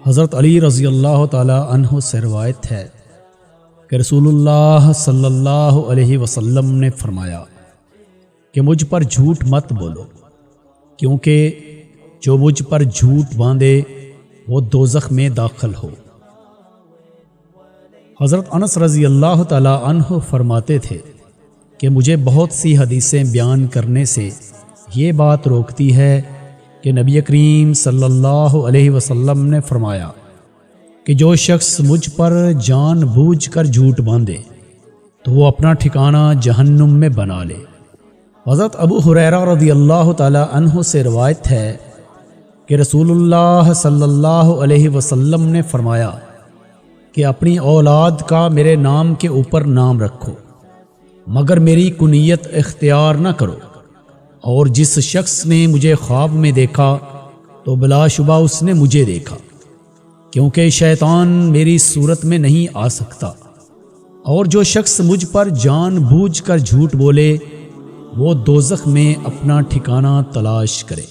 حضرت علی رضی اللہ تعالی عنہ سے روایت ہے کہ رسول اللہ صلی اللہ علیہ وسلم نے فرمایا کہ مجھ پر جھوٹ مت بولو، کیونکہ جو مجھ پر جھوٹ باندھے وہ دوزخ میں داخل ہو۔ حضرت انس رضی اللہ تعالی عنہ فرماتے تھے کہ مجھے بہت سی حدیثیں بیان کرنے سے یہ بات روکتی ہے کہ نبی کریم صلی اللہ علیہ وسلم نے فرمایا کہ جو شخص مجھ پر جان بوجھ کر جھوٹ باندھے تو وہ اپنا ٹھکانہ جہنم میں بنا لے۔ حضرت ابو ہریرہ رضی اللہ تعالی عنہ سے روایت ہے کہ رسول اللہ صلی اللہ علیہ وسلم نے فرمایا کہ اپنی اولاد کا میرے نام کے اوپر نام رکھو، مگر میری کنیت اختیار نہ کرو، اور جس شخص نے مجھے خواب میں دیکھا تو بلا شبہ اس نے مجھے دیکھا، کیونکہ شیطان میری صورت میں نہیں آ سکتا، اور جو شخص مجھ پر جان بوجھ کر جھوٹ بولے وہ دوزخ میں اپنا ٹھکانہ تلاش کرے۔